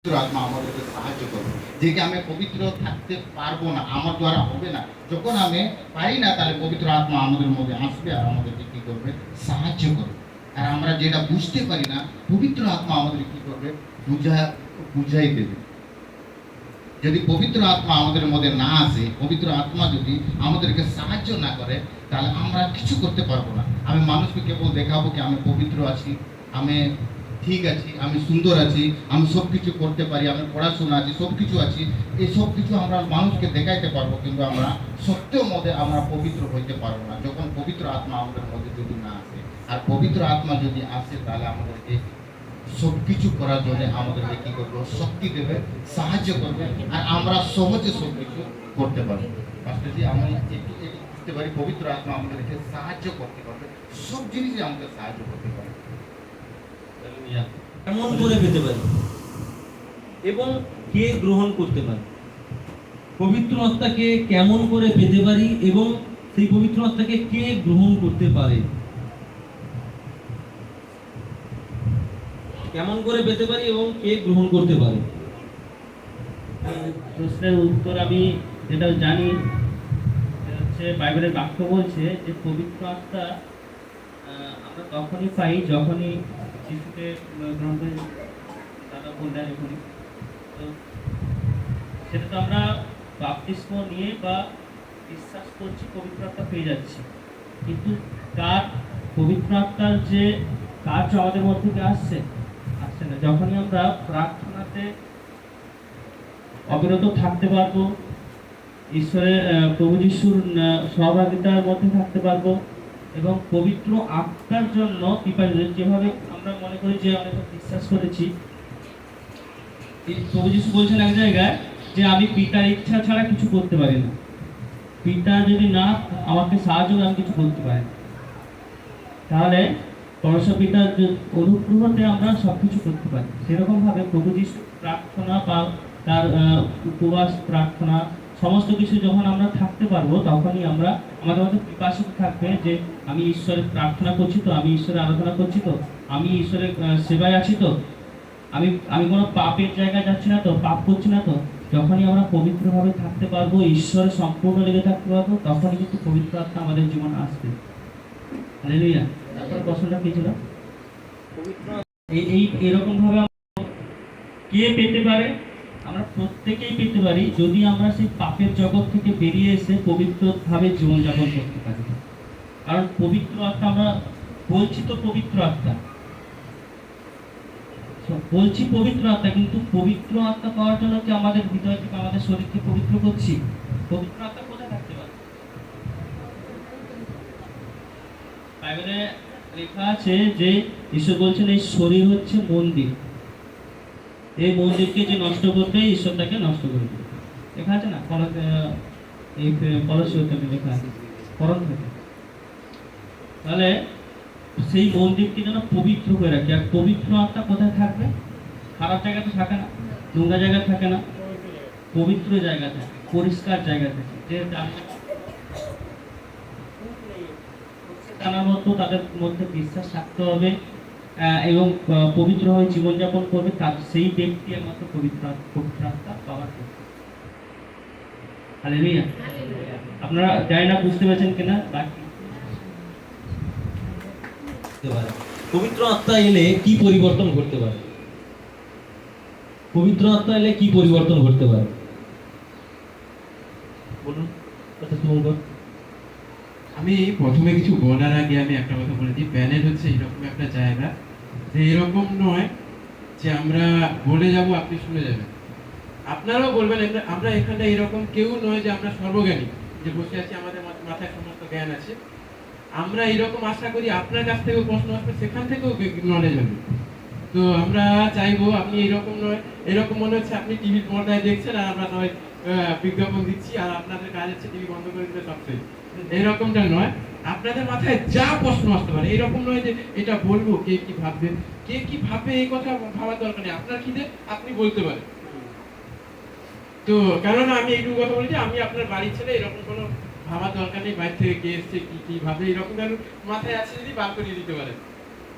পবিত্র আত্মা আমাদেরকে সাহায্য করবে। যে কি আমি পবিত্র থাকতে পারবো না, আমার দ্বারা হবে না, যখন আমি পারি না, তাহলে পবিত্র আত্মা আমাদের মধ্যে আসবে আর আমাদেরকে কি করবে, সাহায্য করবে। আর আমরা যেটা বুঝতে পারি না, পবিত্র আত্মা আমাদের কি করবে, বুঝাই দেবে। যদি পবিত্র আত্মা আমাদের মধ্যে না আসে, পবিত্র আত্মা যদি আমাদেরকে সাহায্য না করে, তাহলে আমরা কিছু করতে পারবো না। আমি মানুষকে কেবল দেখাবো কি আমি পবিত্র আছি, আমি ঠিক আছি, আমি সুন্দর আছি, আমি সব কিছু করতে পারি, আমি পড়াশোনা আছি, সব কিছু আছি। এই সব কিছু আমরা মানুষকে দেখাইতে পারবো, কিন্তু আমরা সত্যের মধ্যে আমরা পবিত্র হইতে পারবো না, যখন পবিত্র আত্মা আমাদের মধ্যে যদি না আসে। আর পবিত্র আত্মা যদি আসে, তাহলে আমাদেরকে সব কিছু করার জন্য আমাদেরকে কি করবে, শক্তি দেবে, সাহায্য করবে, আর আমরা সহজে সব কিছু করতে পারবো। পাশাপাশি আমরা একটু বুঝতে পারি, পবিত্র আত্মা আমাদেরকে সাহায্য করতে পারবে, সব জিনিসে আমাদের সাহায্য করতে পারবে। কেমন করে পেতে পারি এবং কে গ্রহণ করতে পারে? পবিত্র আত্মাকে কেমন করে পেতে পারি এবং সেই পবিত্র আত্মাকে কে গ্রহণ করতে পারে? কেমন করে পেতে পারি এবং কে গ্রহণ করতে পারে? প্রশ্নের উত্তর আমি যেটা জানি হচ্ছে, বাইবেলের বাক্য বলছে যে পবিত্র আত্মা আমরা তখনই পাই যখনই যিশুকে গ্রহণ করি, দাদা বললেন এখনই। তো সেটা তো আমরা বাপ্তিস্ম নিয়ে বা বিশ্বাস করছি পবিত্র আত্মা পেয়ে যাচ্ছি, কিন্তু তার পবিত্র আত্মার যে কার্য আমাদের মধ্যে থেকে আসছে না। যখনই আমরা প্রার্থনাতে অবিরত থাকতে পারবো, ঈশ্বরের প্রভু যিশুর সহভাগিতার মধ্যে থাকতে পারবো এবং পবিত্র আত্মার জন্য যেভাবে আমরা মনে করি যে অনেক বিশ্বাস করেছি, প্রভু যিশু বলছেন এক জায়গায় যে আমি পিতার ইচ্ছা ছাড়া কিছু করতে পারি না, পিতা যদি না আমাকে সাহায্য করে আমি কিছু করতে পারি না। তাহলে পরমেশ্বর পিতার অনুগ্রহতে আমরা সবকিছু করতে পারি। সেরকম ভাবে প্রভু যিশু প্রার্থনা বা তার উপবাস প্রার্থনা সমস্ত কিছু যখন আমরা থাকতে পারবো, তখনই আমরা আমাদের মধ্যে পিপাসিত থাকবে যে আমি ঈশ্বরের প্রার্থনা করছি তো, আমি ঈশ্বরের আরাধনা করছি তো, আমি ঈশ্বরের সেবায় আছি তো, আমি আমি কোনো পাপের জায়গায় যাচ্ছি না তো, পাপ করছি না তো। যখনই আমরা পবিত্রভাবে থাকতে পারবো, ঈশ্বরের সম্পূর্ণ লেগে থাকতে পারবো, তখনই কিন্তু পবিত্র আত্মা আমাদের জীবন আসবে। হালেলুয়া। তারপরে প্রশ্নটা কি ছিল? এই এরকম ভাবে কে পেতে পারে? আমরা প্রত্যেকেই পেতে পারি, যদি আমরা সেই পাপের জগৎ থেকে বেরিয়ে এসে পবিত্রভাবে জীবনযাপন করতে পারি। কারণ পবিত্র আত্মা, আমরা বলছি তো পবিত্র আত্মা, বলছি পবিত্র আত্মা, কিন্তু পবিত্র আত্মা পাওয়ার জন্য কি আমাদের হৃদয় থেকে আমাদের শরীরকে পবিত্র করছি? পবিত্র আত্মা কোথায় থাকতে পারে? বাইবেলে লেখা আছে যে ঈশ্বর বলছেন এই শরীর হচ্ছে মন্দির, এই মন্দিরকে যে নষ্ট করবে ঈশ্বর তাকে নষ্ট করে দেবে। লেখা আছে না এই কলসীয়তে লেখা আছে, করন্থীতে। তাহলে সেই মন্দিরকে যেন পবিত্র করে রাখি। আর পবিত্র আত্মা কোথায় থাকবে? খারাপ জায়গাতে থাকে না, নোংরা জায়গায় থাকে না, পবিত্র জায়গা থাকে, পরিষ্কার জায়গা থাকে। যে জানার মতো তাদের মধ্যে বিশ্বাস থাকতে হবে এবং পবিত্রভাবে জীবনযাপন করবে, তার সেই ব্যক্তি একমাত্র পবিত্র আত্মা পাওয়ার যোগ্য। হালেলুয়া। আপনারা জানি না বুঝতে পেরেছেন কিনা। বাকি পবিত্র আত্মা এলে কি পরিবর্তন ঘটতে পারে? পবিত্র আত্মা এলে কি পরিবর্তন ঘটতে পারে বলুন। আচ্ছা শুভঙ্কর। আমি প্রথমে কিছু বলার আগে আমি একটা কথা বলে দিই। প্যানেল হচ্ছে এরকম একটা জায়গা যে এরকম নয় যে আমরা বলে যাব আপনি শুনে যাবেন, আপনারাও বলবেন। আমরা এখানে এরকম কেউ নয় যে আমরা সর্বজ্ঞানী, যে বসে আছি আমাদের মাথায় সমস্ত জ্ঞান আছে। আমরা এরকম আশা করি আপনার কাছ থেকেও প্রশ্ন আসবে, সেখান থেকেও নলেজ হবে। তো আমরা চাইবো আপনি এরকম নয়, এরকম মনে হচ্ছে আপনি টিভির পর্দায় দেখছেন আর আমরা সবাই বিজ্ঞাপন দিচ্ছি আর আপনাদের কাজ হচ্ছে টিভি বন্ধ করে দিলে সবচেয়ে, এরকমটা নয়। আপনাদের মাথায় যা প্রশ্ন আসতে পারে, এরকম নয় যে এটা বলবো কে কি ভাববেন, কে কি ভাববে এই কথা ভাবার দরকার নেই। আপনার খিদে আপনি বলতে পারেন। তো কেননা আমি এইটুকু কথা বলি যে আমি আপনার বাড়ির ছেলে, এরকম কোনো ভাবার দরকার নেই বাইরে থেকে কে এসছে কি কি ভাবে, এরকম কেন মাথায় আছে যদি বার করিয়ে দিতে পারেন,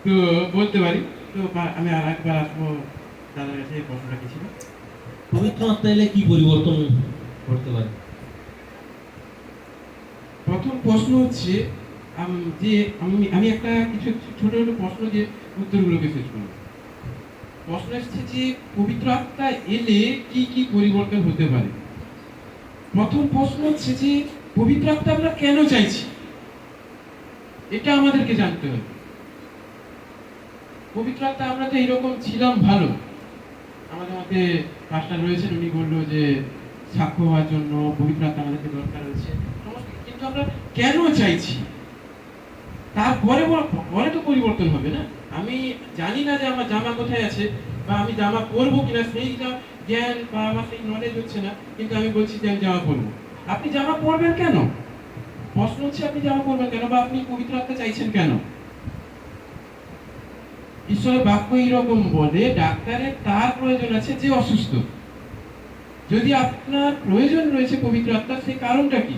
তো বলতে পারি। তো আমি আর একবার আসবো তাদের কাছে এই প্রশ্নটা কি ছিল? পবিত্র আত্মা এলে কি পরিবর্তন করতে পারে? প্রথম প্রশ্ন হচ্ছে যে আমি একটা কিছু ছোট ছোট প্রশ্ন দিয়ে উত্তরগুলোকে শেষ করব। প্রশ্ন এসেছে যে পবিত্র আত্মা এলে কি কি পরিবর্তন হতে পারে। প্রথম প্রশ্ন হচ্ছে যে পবিত্র আত্মা আমরা কেন চাইছি, এটা আমাদেরকে জানতে হবে। পবিত্র আত্মা আমরা তো এইরকম ছিলাম ভালো, আমাদের মধ্যে পাস্টার রয়েছেন, উনি বললো যে সাক্ষ্য হওয়ার জন্য পবিত্র আত্মা আমাদেরকে দরকার রয়েছে সমস্ত, কিন্তু আমরা কেন চাইছি তারপরে পরে তো পরিবর্তন হবে না। আমি জানি না যে আমার জামা কোথায় আছে বা আমি জামা পরবো কিনা, সেইটা জ্ঞান বা আমার সেই নলেজ হচ্ছে না, কিন্তু আমি বলছি যে আমি জামা পরবো। আপনি জামা পরবেন কেন? প্রশ্ন হচ্ছে আপনি জামা পরবেন কেন, বা আপনি পবিত্র আত্মা চাইছেন কেন? ঈশ্বরের বাক্য এইরকম বলে ডাক্তারের তার প্রয়োজন আছে যে অসুস্থ। যদি আপনার প্রয়োজন রয়েছে পবিত্র আত্মার, সেই কারণটা কি?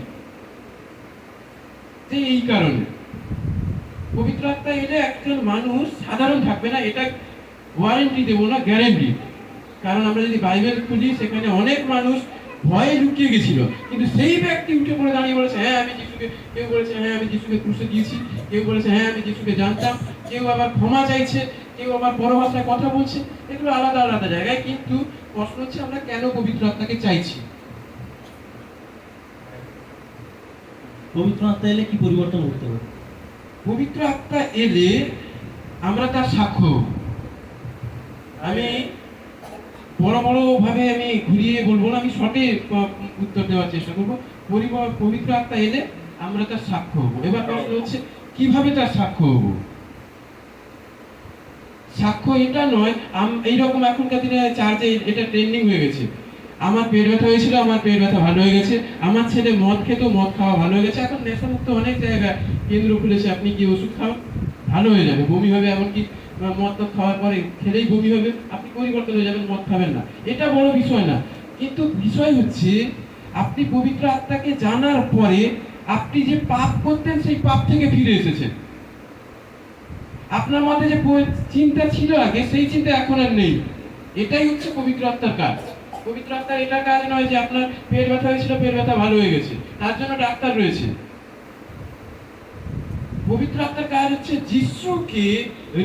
যে এই কারণে পবিত্র আত্মা এলে একজন মানুষ সাধারণ থাকবে না, এটা ওয়ারেন্টি দেবো না, গ্যারেন্টি। কারণ আমরা যদি বাইবেল খুলি সেখানে অনেক মানুষ ভয়ে লুকিয়ে গেছিল, কিন্তু সেই ব্যক্তি উঠে পড়ে দাঁড়িয়ে বলেছে হ্যাঁ আমি যিশুকে, কেউ বলেছে হ্যাঁ আমি যিশুকে ক্রুশে দিয়েছি, কেউ বলেছে হ্যাঁ আমি যিশুকে জানতাম, কেউ আবার ক্ষমা চাইছে, কেউ আবার বড় ভাষায় কথা বলছে। এগুলো আলাদা আলাদা জায়গায়, কিন্তু প্রশ্ন হচ্ছে আমরা কেন পবিত্র আত্মাকে চাইছি। পবিত্র আত্মা এলে কি পরিবর্তন করতে পারে? পবিত্র আত্মা এলে আমরা তার সাক্ষ্য। আমি বড় বড় ভাবে আমি ঘুরিয়ে বলবো না, আমি শর্টে উত্তর দেওয়ার চেষ্টা করবো। পবিত্র আত্মা এলে আমরা তার সাক্ষ্য হবো। এবার প্রশ্ন হচ্ছে কিভাবে তার সাক্ষ্য হবো। সাক্ষ্য এটা নয় এইরকম এখনকার দিনে চার্চে এটা ট্রেন্ডিং হয়ে গেছে, আমার পেট ব্যথা হয়েছিল, আমার পেট ব্যথা ভালো হয়ে গেছে, আমার ছেলে মদ খেত, মদ খাওয়া ভালো হয়ে গেছে। এখন নেশামুক্ত অনেক জায়গায় কেন্দ্র খুলেছে, আপনি কি ওষুধ খাওয়া ভালো হয়ে যাবে, বমি হবে, এমনকি মদ খাওয়ার পরে খেলেই বমি হবে, আপনি পরিবর্তন হয়ে যাবেন, মদ খাবেন না। এটা বড় বিষয় না, কিন্তু বিষয় হচ্ছে আপনি পবিত্র আত্মাকে জানার পরে আপনি যে পাপ করতেন সেই পাপ থেকে ফিরে এসেছেন। আপনার মধ্যে যে চিন্তা ছিল আগে সেই চিন্তা এখন আর নেই। এটাই হচ্ছে পবিত্র আত্মার কাজ। পবিত্র আত্মার এটা কাজ নয় যে আপনার পেট ব্যথা হয়েছিল, পেট ব্যথা ভালো হয়ে গেছে, তার জন্য ডাক্তার রয়েছে। পবিত্র আত্মার কাজ হচ্ছে যিশুকে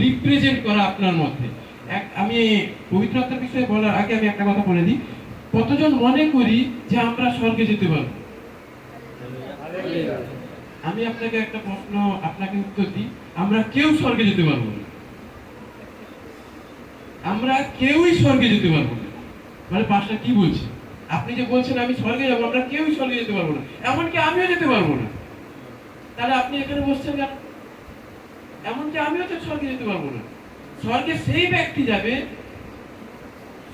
রিপ্রেজেন্ট করা আপনার মধ্যে। আমি পবিত্র আত্মার বিষয়ে বলার আগে আমি একটা কথা বলে দিই। কতজন মনে করি যে আমরা স্বর্গে যেতে পারবো? আমি আপনাকে একটা প্রশ্ন, আপনাকে উত্তর দিই, আমরা কেউ স্বর্গে যেতে পারবো না। আমরা কেউই স্বর্গে যেতে পারবো না। মানে পাস্টার কি বলছে? আপনি যে বলছেন আমি স্বর্গে যাবো, আমরা কেউই স্বর্গে যেতে পারবো না, এমনকি আমিও যেতে পারবো না। তাহলে আপনি এখানে বসছেন কেন? এমনকি আমিও তো স্বর্গে যেতে পারবো না। স্বর্গে সেই ব্যক্তি যাবে,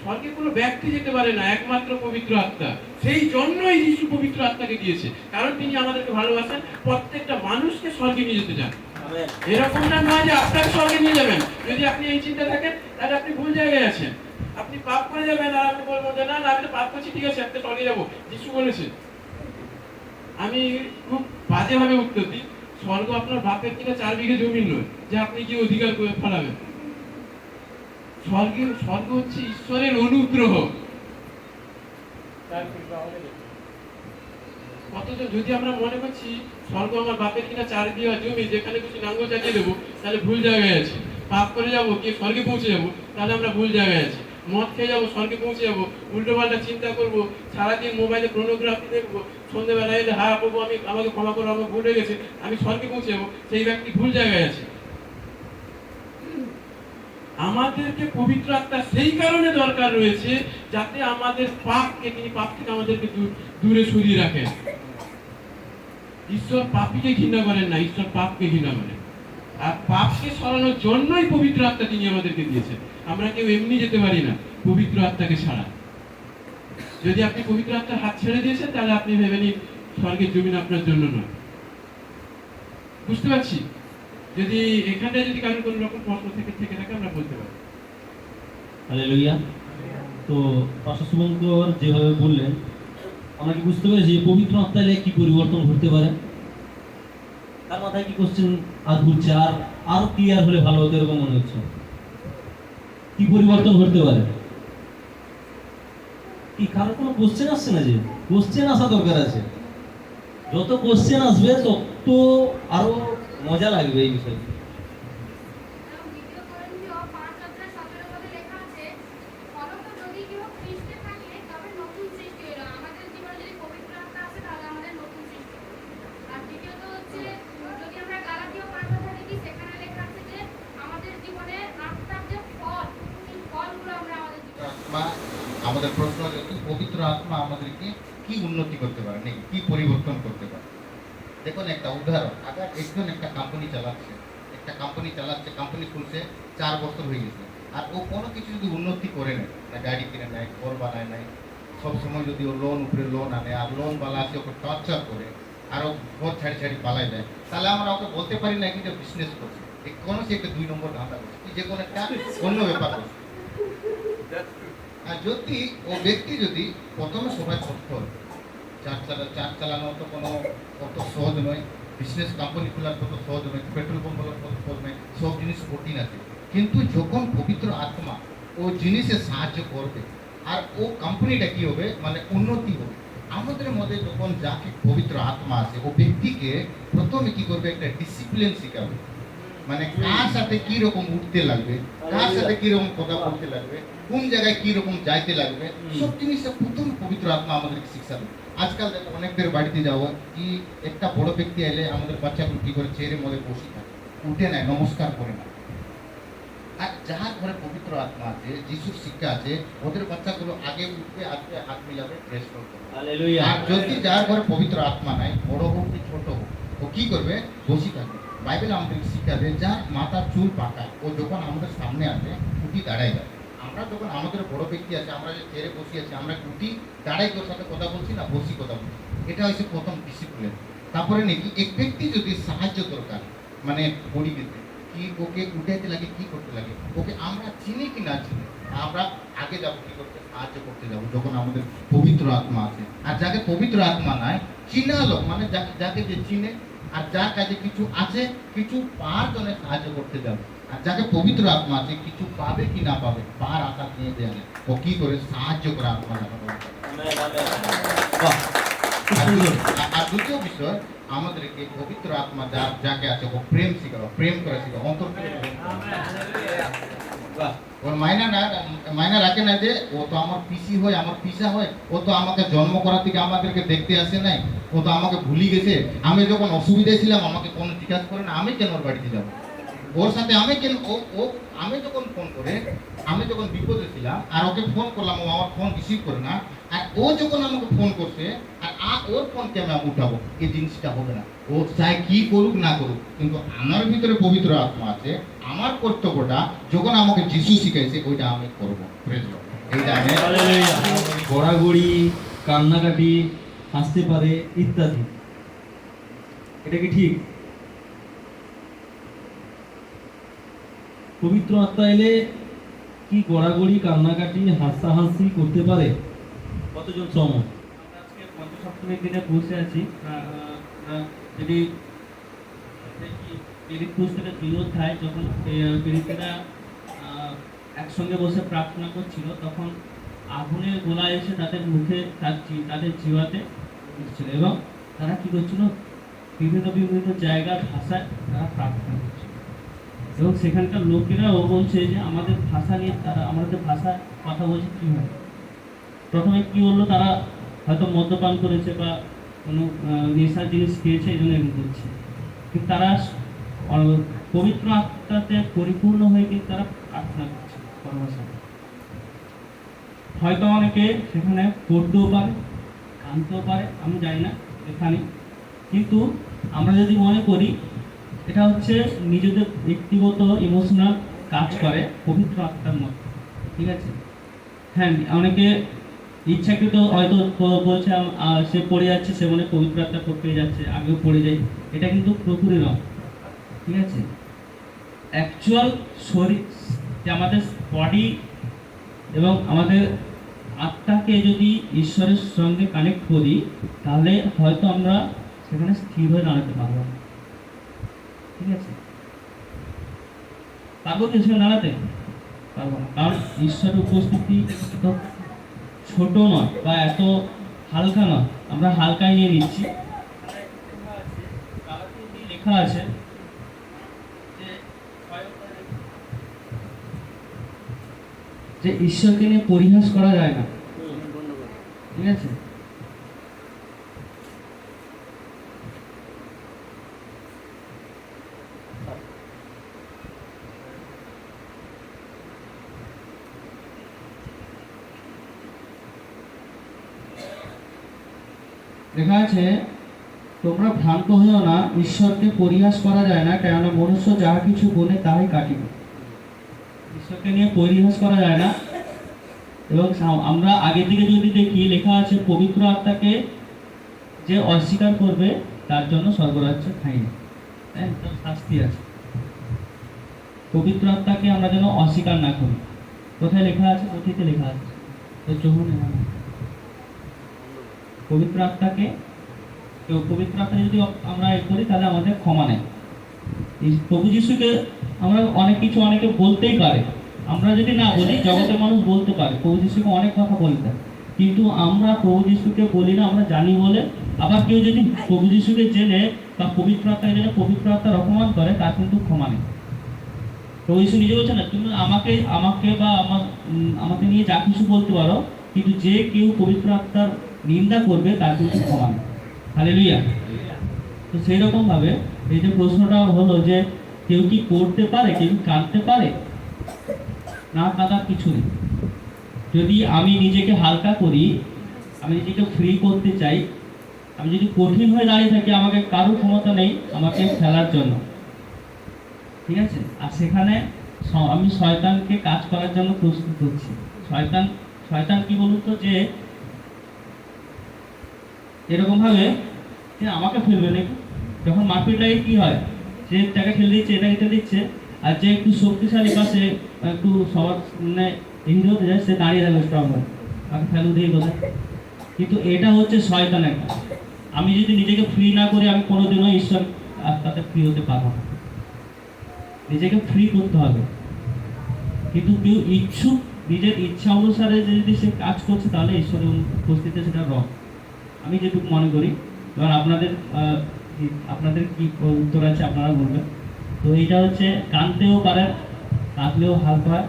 স্বর্গে কোনো ব্যক্তি যেতে পারে না, একমাত্র পবিত্র আত্মা। সেই জন্যই যিশু পবিত্র আত্মাকে দিয়েছে, কারণ তিনি আমাদেরকে ভালোবাসেন, প্রত্যেকটা মানুষকে স্বর্গে নিয়ে যেতে চান। এরকমটা নয় যে আপনাকে স্বর্গে নিয়ে যাবেন। যদি আপনি এই চিন্তা থাকেন তাহলে আপনি ভুল জায়গায় আছেন। আপনি পাপ করে যাবেন আর আপনি বলবেন যে না না আমি তো পাপ করছি, ঠিক আছে আপনি স্বর্গে যাবো, যিশু বলেছে। আমি খুব বাজেভাবে উত্তর দিই, স্বর্গ আপনার বাপের কিনা 4 বিঘে জমি নয় যে আপনি কি অধিকার করে ফেলাবেন। স্বর্গ হচ্ছে ঈশ্বরের অনুগ্রহ। কতজন যদি আমরা মনে করছি স্বর্গ আমার বাপের কিনা 4 বিঘা জমি, যেখানে খুশি নাঙ্গল চালিয়ে দেবো, তাহলে ভুল জায়গায় আছি। পাপ করে যাবো কি স্বর্গে পৌঁছে যাবো, তাহলে আমরা ভুল জায়গায় আছি। মদ খেয়ে যাবো, স্বর্গে পৌঁছে যাবো, উল্টো পাল্টা চিন্তা করবো, সারাদিন মোবাইলে পর্নোগ্রাফি দেখবো, সন্ধ্যেবেলা এলে হ্যাঁ প্রভু আমি আমাকে ক্ষমা করো, আমার ভুল হয়ে গেছে, আমি স্বর্গে পৌঁছে যাবো, সেই ব্যক্তি ভুল জায়গায় আছে। আমাদেরকে পবিত্র আত্মা সেই কারণে দরকার রয়েছে যাতে আমাদের পাপকে, তিনি পাপ থেকে আমাদেরকে দূরে সরিয়ে রাখেন। ঈশ্বর পাপীকে ঘৃণা করেন না, ঈশ্বর পাপকে ঘৃণা করেন। আর পাপকে সরানোর জন্যই পবিত্র আত্মা তিনি আমাদেরকে দিয়েছেন। আমরা কেউ এমনি যেতে পারি না পবিত্র আত্মাকে ছাড়া। যদি আপনি পবিত্র আত্মার হাত ছেড়ে দিয়েছেন তাহলে আপনি ভেবে নিন স্বর্গের জমিন আপনার জন্য নয়। বুঝতে পারছি? যদি এখানে যদি কারোর কোনো রকম প্রশ্ন থেকে থাকে আমরা বলতে পারি। হালেলুয়া। তো পাস্টার শুভঙ্কর যেভাবে বললেন, আমরা কি বুঝতে পেরেছি যে পবিত্র আত্মা এলে কি পরিবর্তন ঘটতে পারে? তার মাথায় কি কোশ্চেন আর ঘুরছে, আর আরো ক্লিয়ার হলে ভালো হতো এরকম মনে হচ্ছে। কি পরিবর্তন ঘটতে পারে? কি কারো কোনো কোশ্চেন আসছে না? যে কোশ্চেন আসা দরকার আছে। যত কোশ্চেন আসবে তত আরো মজা লাগবে এই বিষয়ে। দ্বিতীয় করন্থীয় 5:17 পদে লেখা আছে, ফলত যদি কেহ খ্রিস্টে থাকে তবে নতুন সৃষ্টি হইল। আমাদের জীবনে যদি পবিত্র আত্মা আসে তাহলে আমাদের নতুন সৃষ্টি হলো। আর দ্বিতীয়ত হচ্ছে, যদি আমরা গালাতীয় 5:8 দেখি, সেখানে লেখা আছে যে আমাদের জীবনে আত্মার যে ফল, সেই ফলগুলো আমরা আমাদের জীবনে আত্মা, আমাদের প্রশ্ন হলো কি পবিত্র আত্মা আমাদেরকে কি উন্নতি করতে পারে, নাকি কি পরিবর্তন করতে পারে? দেখুন একটা উদাহরণ, আগে একজন একটা কোম্পানি চালাচ্ছে, কোম্পানি খুলছে, 4 বছর হয়ে গেছে, আর ও কোনো কিছু যদি উন্নতি করে নেয়, না গাড়ি কিনে নেয়, ঘর বানায় নেয়, সবসময় যদি ও লোন উপরে লোন আনে, আর লোন বালা আছে ওকে টর্চার করে, আর ও ঘর ছাড়ি পালাই যায়, তাহলে আমরা ওকে বলতে পারি না কিন্তু বিজনেস করছে, কোনো সে একটা 2 নম্বর ধান্দা করছে, কি যে কোনো একটা অন্য ব্যাপার করছে। আর যদি ও ব্যক্তি যদি প্রথমে সবাই করতে হয়, চার চালানো তো কোনো অত সহজ নয়, বিজনেস কোম্পানি খোলার কত সহজ নয়, পেট্রোল পাম্প খোলার কত সহজ নয়, সব জিনিস কঠিন আছে। কিন্তু যখন পবিত্র আত্মা ও জিনিসে সাহায্য করবে, আর ও কোম্পানিটা কি হবে, মানে উন্নতি হবে। আমাদের মধ্যে যখন যাকে পবিত্র আত্মা আছে, ও ব্যক্তিকে প্রথমে কি করবে, একটা ডিসিপ্লিন শেখাবে, মানে কার সাথে কি রকম উঠতে লাগবে, কার সাথে কি রকম কথা বলতে লাগবে, কোন জায়গায় কি রকম যাইতে লাগবে, সব জিনিসটা প্রথম পবিত্র আত্মা আমাদেরকে শিক্ষা দেবে। আজকাল দেখো অনেকদের বাড়িতে যাওয়া কি, একটা বড় ব্যক্তি এলে আমাদের বাচ্চাগুলো কি করে চেয়ারের মধ্যে বসে থাকে, উঠে নেয়, নমস্কার করে না। আর যার ঘরে পবিত্র আত্মা আছে, যিশুর শিক্ষা আছে, ওদের বাচ্চাগুলো আগে উঠবে, আজকে হাত মিলাবে, প্রেস করবে। হালেলুয়া। আর যদি যার ঘরে পবিত্র আত্মা নাই, বড় হোক কি ছোট হোক, ও কি করবে, বসে থাকবে। বাইবেল আমাদের শিক্ষা দেয়, যার মাথার চুল পাকা, ও যখন আমাদের সামনে আসে উঠি দাঁড়াই যায়। আমরা যখন আমাদের বড় ব্যক্তি আছে, আমরা যে চেয়ারে বসে আছি, আমরা উঠি দাঁড়াই তোর সাথে কথা বলছি না, বসি কথা বলছি, এটা হচ্ছে প্রথম ডিসিপ্লিন। তারপরে নাকি এক ব্যক্তি যদি সাহায্য দরকার, মানে পরিবেশে কি ওকে উঠাইতে লাগে, কি করতে লাগে, ওকে আমরা চিনি কি না চিনি, আমরা আগে যাবো কি করতে, সাহায্য করতে যাবো যখন আমাদের পবিত্র আত্মা আছে। আর যাকে পবিত্র আত্মা নাই, চিনা লোক মানে যাকে যে চিনে, আর যার কাছে কিছু আছে, কিছু পাওয়ার জন্য সাহায্য করতে যাবে। আর যাকে পবিত্র আত্মা আছে, কিছু পাবে কি না পাবে, পার আশা নিয়ে দেয়, ও কি করে সাহায্য করে আত্মা দেখা আমেন, আমেন। বাহ, খুব সুন্দর। আর দ্বিতীয় বিষয়, আমাদেরকে পবিত্র আত্মা যাকে আছে, ও প্রেম শিখাবো, প্রেম করে শিখাবো, অন্তর থেকে প্রেম করো। বাহ, ওর মাইনা রাখে না যে ও তো আমার পিসি হয়, আমার পিসা হয়, ও তো আমাকে জন্ম করার থেকে আমাদেরকে দেখতে আসে নাই, ও তো আমাকে ভুলি গেছে, আমি যখন অসুবিধায় ছিলাম আমাকে কোনো জিজ্ঞাসা করে না, আমি কেন ওর বাড়িতে যাবো, ওর সাথে আমি কেন ও আমি যখন ফোন করে, আমি যখন বিপদে ছিলাম আর ওকে ফোন করলাম, ও আমার ফোন রিসিভ করে না, আর ও যখন আমাকে ফোন করছে আর ওর ফোনকে আমি উঠাবো, এই জিনিসটা হবে না। ও চাই কি করুক না করুক, কিন্তু আমার ভিতরে পবিত্র আত্মা আছে, আমার কর্তব্যটা যখন আমাকে যিশু শিখাইছে ওইটা আমি করবো। Praise Lord। এইটা আমি হালেলুয়া। গড়াগড়ি, কান্নাকাটি, হাসতে পারে ইত্যাদি, এটা কি ঠিক? পবিত্র আত্মা এলে কি গড়াগড়ি, কান্নাকাটি, হাসাহাসি করতে পারে? কতজন সহমত? আমরা আজকে পঞ্চসপ্তমীর দিনে বসে আছি। যদি যদি পুস্তকের 2 অধ্যায়, যখন পীড়িতেরা একসঙ্গে বসে প্রার্থনা করছিল, তখন আগুনের গোলা এসে তাদের মুখে, তাদের জিহ্বাতে উঠছিল, এবং তারা কি করছিল, বিভিন্ন বিভিন্ন জায়গার ভাষায় তারা প্রার্থনা করছিল। এবং সেখানকার লোকেরাও বলছে যে আমাদের ভাষা নিয়ে, তারা আমাদের ভাষায় কথা বলছে কীভাবে। প্রথমে কি হলো, তারা হয়তো মদ্যপান করেছে বা কোনো নেশার জিনিস খেয়েছে, এই জন্য এরকম করছে। কিন্তু তারা পবিত্র আত্মাতে পরিপূর্ণ হয়ে কিন্তু তারা প্রার্থনা করছে পরমেশ্বর। হয়তো অনেকে সেখানে পড়তেও পারে, কানতেও পারে, আমি জানি না এখানে, কিন্তু আমরা যদি মনে করি এটা হচ্ছে নিজেদের ব্যক্তিগত ইমোশনাল কাজ করে পবিত্র আত্মার মধ্যে, ঠিক আছে। হ্যাঁ, অনেকে ইচ্ছাকৃত হয়তো বলছে সে পড়ে যাচ্ছে, সে মনে পবিত্র আত্মা পেয়ে যাচ্ছে, আগেও পড়ে যায়, এটা কিন্তু পুরোপুরি নয়, ঠিক আছে। অ্যাকচুয়াল শরীর, যে আমাদের বডি এবং আমাদের আত্মাকে যদি ঈশ্বরের সঙ্গে কানেক্ট করি, তাহলে হয়তো আমরা সেখানে স্থির হয়ে দাঁড়াতে পারবো না, ঠিক আছে। পারবো কি সেখানে দাঁড়াতে? পারবো না, কারণ ঈশ্বরের উপস্থিতি তো ছোট নয় বা এত হালকা নয়, আমরা হালকায় নিয়ে নিচ্ছি। লেখা আছে যে ঈশ্বরকে নিয়ে পরিহাস করা যায় না, ঠিক আছে? লেখা আছে, তোমরা ভ্রান্ত হইও না, ঈশ্বরকে পরিহাস করা যায় না, কেননা মনুষ্য যাহা কিছু বলে তাহাই কাটিবে। ঈশ্বরকে নিয়ে পরিহাস করা যায় না। এবং আমরা আগে থেকে যদি দেখি, লেখা আছে পবিত্র আত্মাকে যে অস্বীকার করবে তার জন্য স্বর্গরাজ্য খাইনি, তাই না? তার শাস্তি আছে। পবিত্র আত্মাকে আমরা যেন অস্বীকার না করি। কোথায় লেখা আছে? পুঁথিতে লেখা আছে। তো চলুন পবিত্র আত্মাকে, কেউ পবিত্র আত্মা যদি আমরা করি তাহলে আমাদের ক্ষমা নেই। এই প্রভু যিশুকে আমরা অনেক কিছু অনেকে বলতেই পারে, আমরা যদি না বলি জগতের মানুষ বলতে পারে প্রভু যিশুকে অনেক কথা বলতে, কিন্তু আমরা প্রভু যিশুকে বলি না, আমরা জানি বলে। আবার কেউ যদি প্রভু যিশুকে জেনে বা পবিত্র আত্মাকে জেনে পবিত্র আত্মার অপমান করে, তার কিন্তু ক্ষমা নেই। প্রভু যিশু নিজে বলছে না, তুমি আমাকে বা আমাকে নিয়ে যা কিছু বলতে পারো, কিন্তু যে কেউ পবিত্র আত্মার নিন্দা করবে তার কিন্তু ক্ষমা নেই। হালেলুয়া। তো সেই রকম ভাবে এই যে প্রশ্নটা হলো যে কেউ কি করতে পারে, কেউ কি কাঁদতে পারে? না, কাঁদার কিছু নেই। যদি আমি নিজেকে হালকা করি, আমি নিজেকে ফ্রি করতে চাই, আমি যদি কঠিন হয়ে দাঁড়িয়ে থাকি, আমাকে কারো ক্ষমতা নেই আমাকে ফেলার জন্য, ঠিক আছে? আর সেখানে আমি শয়তানকে কাজ করার জন্য প্রস্তুত করছি। শয়তান কি বলুন তো, যে এরকম ভাবে যে আমাকে ফেলবে নাকি, যখন মারপিট লাগে কি হয়, যে তাকে ফেলে দিচ্ছে, এটাকে ফেলে দিচ্ছে, আর যে একটু শক্তিশালী পাশে একটু সবার মানে হিরো হতে যায়, সে দাঁড়িয়ে থাকবে স্ট্রং হয়ে, তাকে ফেলু দিয়ে কোথায়। কিন্তু এটা হচ্ছে শয়তানের কাজ। আমি যদি নিজেকে ফ্রি না করি, আমি কোনোদিনও ঈশ্বর তাতে ফ্রি হতে পারবো না। নিজেকে ফ্রি করতে হবে। কিন্তু কেউ ইচ্ছুক, নিজের ইচ্ছা অনুসারে যদি সে কাজ করছে, তাহলে ঈশ্বরের উপস্থিতিতে সেটা রং। আমি যেটুকু মনে করি। এবার আপনাদের কি উত্তর আছে আপনারা বলবেন। তো এইটা হচ্ছে কাঁদতেও পারে, কাঁদলেও হালকা হয়।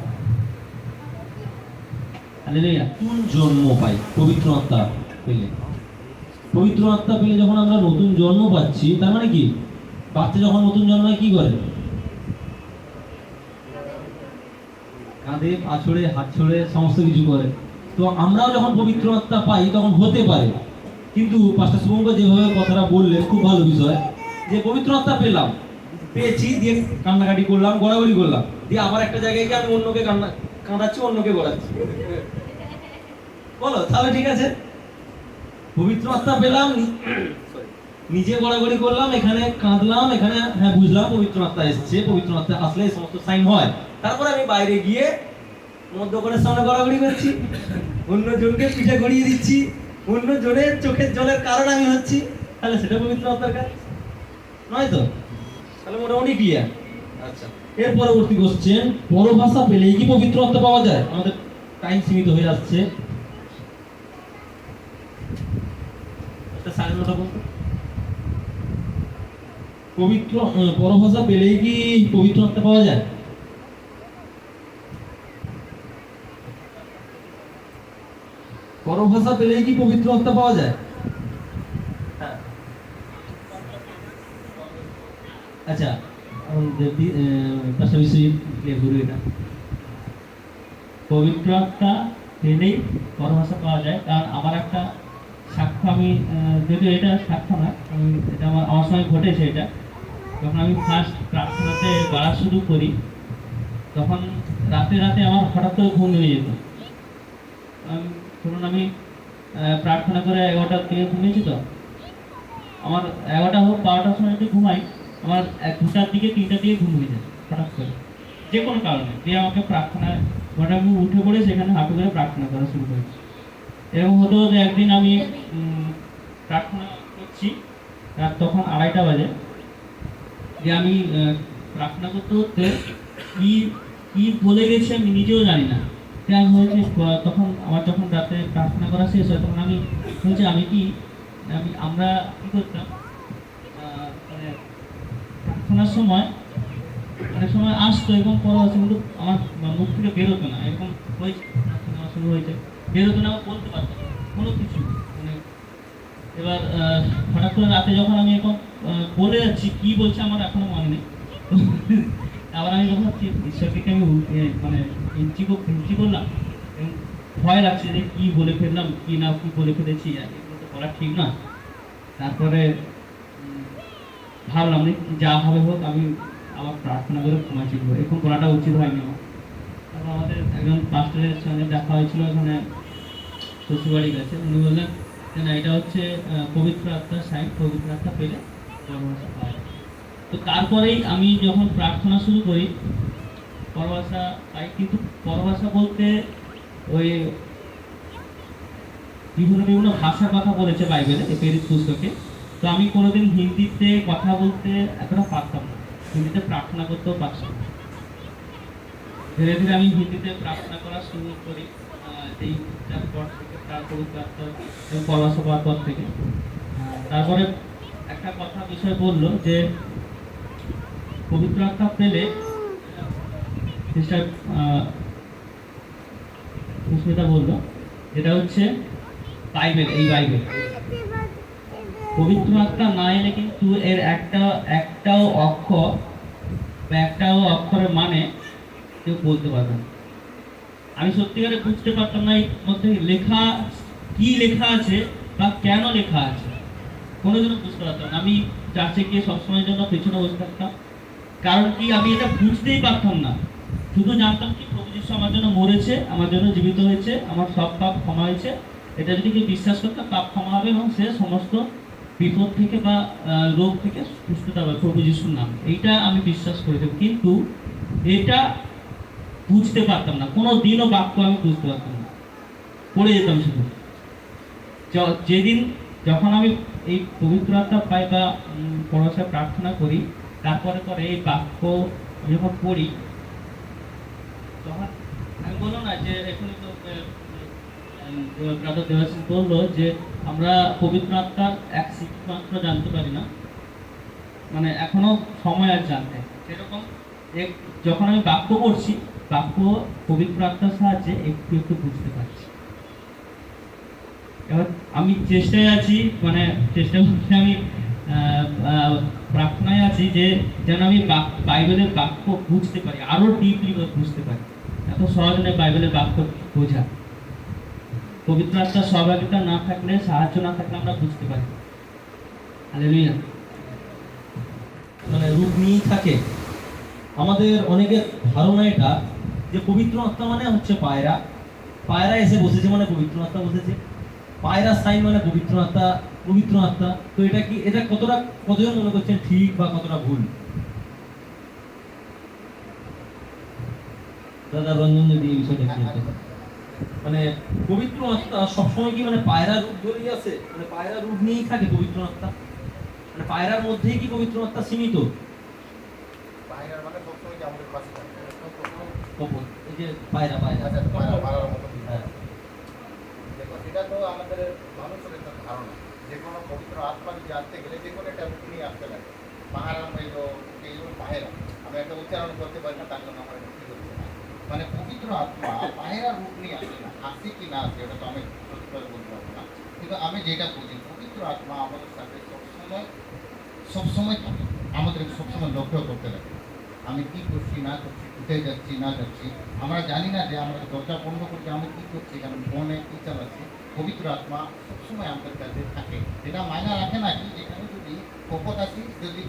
হালেলুয়া। নতুন জন্ম পাই পবিত্র আত্মা পেলে। পবিত্র আত্মা পেলে যখন আমরা নতুন জন্ম পাচ্ছি, তার মানে কি, বাচ্চা যখন নতুন জন্মায় কি করে? কাঁধে, পা ছড়ে, হাত ছড়ে, সমস্ত কিছু করে। তো আমরাও যখন পবিত্র আত্মা পাই তখন হতে পারে, কিন্তু পাস্টার শুভঙ্কর যেভাবে কথাটা বললেন, খুব ভালো বিষয়, যে পবিত্র আত্মা পেয়েছি, দিয়ে কান্নাকাটি করলাম, গড়াগড়ি করলাম, দিয়ে আবার একটা জায়গায় গিয়ে আমি অন্যকে কাঁদাচ্ছি, অন্যকে গড়াচ্ছি। বলো তাহলে ঠিক আছে? পবিত্র আত্মা পেলাম, নিজে গড়াগড়ি করলাম, এখানে কাঁদলাম, এখানে হ্যাঁ বুঝলাম পবিত্র আত্মা এসছে, পবিত্র আত্মা আসলে এই সমস্ত সাইন হয়। তারপরে আমি বাইরে গিয়ে মধ্যকরের সামনে গড়াগড়ি করছি, অন্য জনকে পিঠে গড়িয়ে দিচ্ছি, অন্য জনের চোখের জলের কারণ আমি হচ্ছি, তাহলে সেটা পবিত্র আত্মার কাজ নয় তো? তাহলে মোটামুটি ক্লিয়ার। আচ্ছা, এর পরবর্তী কোশ্চেন, পরভাষা পেলেই কি পবিত্র আত্মা পাওয়া যায়? আমাদের টাইম সীমিত হয়ে আসছে। পরভাষা পেলেই কি পবিত্র আত্মা পাওয়া যায়? পরভাষা পেলেই কি পবিত্র আত্মা পাওয়া যায়? আচ্ছা, পবিত্র আত্মা পেলেই পরভাষা পাওয়া যায়। কারণ আমার একটা সাক্ষ্য, আমি যদিও এটা সাক্ষ্য না, এটা আমার সঙ্গে ঘটেছে। এটা যখন আমি ফার্স্ট প্রার্থনাতে বাড়া শুরু করি, তখন রাতে আমার হঠাৎ করে ঘুম হয়ে যেত। ধরুন আমি প্রার্থনা করে 11টার দিকে ঘুমিয়েছি, তো আমার 11টা হোক 12টার সময় যদি ঘুমাই, আমার 2টার দিকে 3টার দিকে ঘুম হয়ে যায় হঠাৎ করে, যে কোনো কারণে। দিয়ে আমাকে প্রার্থনায় আমি উঠে পড়ে সেখানে হাঁটু করে প্রার্থনা করা শুরু করেছি। এরকম হতো যে একদিন আমি প্রার্থনা করছি, রাত তখন 2:30 বাজে, যে আমি প্রার্থনা করতে করতে কি বলে গেছি আমি নিজেও জানি না। আমি বলছি তখন আমার যখন রাতে প্রার্থনা করা শেষ হয় তখন আমি বলছি আমরা কি করতাম মানে প্রার্থনার সময় অনেক সময় আসতো এবং পরে আছে কিন্তু আমার মুখ থেকে বেরোতো না, এরকম হয়েছে, প্রার্থনা শুরু হয়েছে, বেরোতো না, বলতে পারতাম না কোনো কিছু। মানে এবার হঠাৎ করে রাতে যখন আমি এখন বলে যাচ্ছি কি বলছে আমার এখনো মনে নেই। তো আবার আমি যখন ভাবছি ঈশ্বরকে কি আমি মানে ইঞ্চি করলাম এবং ভয় লাগছে যে কি বলে ফেললাম কি না কি বলে ফেলেছি, এগুলো তো বলা ঠিক না। তারপরে ভাবলাম যে যা হবে হোক আমি আবার প্রার্থনা করে ক্ষমা চাইবো, এরকম করাটা উচিত হয়নি আমার। তারপর আমাদের একজন পাস্টরের সঙ্গে দেখা হয়েছিল এখানে শ্বশুরবাড়ি গেছে, উনি বললেন যে না এটা হচ্ছে পবিত্র আত্মার সাইন, পবিত্র আত্মা পেলে পরভাষা পাওয়া যায়। তো তারপরেই আমি যখন প্রার্থনা শুরু করি পরভাষা পাই, কিন্তু পরভাষা বলতে ওই বিভিন্ন ভাষার কথা বলেছে বাইবেলে, এই প্রেরিত পুস্তকে। তো আমি কোনোদিন হিন্দিতে কথা বলতে এতটা পারতাম না, হিন্দিতে প্রার্থনা করতেও পারতাম না। ধীরে ধীরে আমি হিন্দিতে প্রার্থনা করা শুরু করি এইটার পর থেকে, তারপরে পরভাষা পাওয়ার পর থেকে। তারপরে একটা কথা বিষয় বললো যে পবিত্র আত্মা পেলে সিস্টার সুস্মিতা বললো এটা হচ্ছে বাইবেল, এই বাইবেল পবিত্র আত্মা না এলে কিন্তু এর একটাও অক্ষর বা একটাও অক্ষরের মানে কেউ বলতে পারবে না। আমি সত্যিকারে বুঝতে পারতাম না এর মধ্যে লেখা কি লেখা আছে বা কেন লেখা আছে, কোনোদিনও বুঝতে পারতাম না। আমি চার্চে গিয়ে সবসময়ের জন্য পেছনে বসে থাকতাম, কারণ কি আমি এটা বুঝতেই পারতাম না। শুধু জানতাম কি প্রভু যীশু আমার জন্য মরেছে, আমার জন্য জীবিত হয়েছে, আমার সব পাপ ক্ষমা হয়েছে, এটা যদি কেউ বিশ্বাস করতে পাপ ক্ষমা হবে এবং সে সমস্ত বিপদ থেকে বা রোগ থেকে সুস্থতা পাবে প্রভু যীশুর নাম, এইটা আমি বিশ্বাস করেছি। কিন্তু এটা বুঝতে পারতাম না, কোনো দিনও বাক্য আমি বুঝতে পারতাম না, পড়ে যেতাম শুধু। যেদিন যখন আমি এই পবিত্র আত্মা পাই বা পরভাষায় প্রার্থনা করি, তারপরে পরে এই বাক্য যখন পড়ি তখন আমি বললাম না যে এখানে তো ব্রাদার দেবাশিস বললো যে আমরা পবিত্র আত্মার এক সিটি মাত্র জানতে পারি না, মানে এখনো সময় আর জানতে। সেরকম যখন আমি বাক্য পড়ছি, বাক্য পবিত্র আত্মার সাহায্যে একটু একটু বুঝতে পারছি। এবার আমি চেষ্টায় আছি, মানে চেষ্টা করছি, আমি প্রার্থনায় আছি যে যেন আমি বাইবেলের বাক্য বুঝতে পারি, আরো ডিপলি বুঝতে পারি। এত সহজ নয় বাইবেলের বাক্য বোঝা। পবিত্র আত্মার সহভাগিতা না থাকলে, সাহায্য না থাকলে আমরা বুঝতে পারি। হালেলুয়া। মানে রূপ নিয়েই থাকে। আমাদের অনেকের ধারণা এটা যে পবিত্র আত্মা মানে হচ্ছে পায়রা, পায়রা এসে বসেছে মানে পবিত্র আত্মা বসেছে, পায়রা সাইন মানে পবিত্র আত্মা, পবিত্র আত্মা। তো এটা কি, এটা কতজন মনে করছেন ঠিক বা কতটা ভুল? দাদা রঞ্জন যদি এই বিষয়টা কি হতো, মানে পবিত্র আত্মা সবসময় কি মানে পায়রা রূপ ধরেই আছে, মানে পায়রা রূপ নিয়েই থাকে পবিত্র আত্মা, মানে পায়রার মধ্যেই কি পবিত্র আত্মা সীমিত? বাইরের মানে সবসময় যে আমাদের পাশে থাকে, কখন এই যে পায়রা পায়রা আচ্ছা, বাইরে বাড়ার মতো হ্যাঁ, দেখো, এটা তো আমাদের মানুষের একটা ধারণা যে কোনো পবিত্র আত্মা যদি আসতে গেলে যে কোনো একটা রূপ নিয়ে আসতে লাগে। পাহারা এইরকম পাহেরা, আমি একটা উচ্চারণ করতে পারি না, তার জন্য আমার এটা ঠিক হচ্ছে না। মানে পবিত্র আত্মা পাহেরা রূপ নিয়ে আসে না, আসে কি না আসে ওটা তো আমি সত্যি করে বলতে পারবো না। কিন্তু আমি যেটা বুঝি, পবিত্র আত্মা আমাদের সাথে সবসময় থাকে, আমাদের সবসময় লক্ষ্য করতে লাগে আমি কি করছি না করছি, কোথায় যাচ্ছি না যাচ্ছি। আমরা জানি না যে আমরা দরজা বন্ধ করছি, আমি কি করছি, কারণ ফোনে কি চালাচ্ছি। পবিত্র আত্মা সবসময় আমাদের কাছে থাকে। এটা মায়না রাখে না কি এখানে যদি কপত আসি, যদি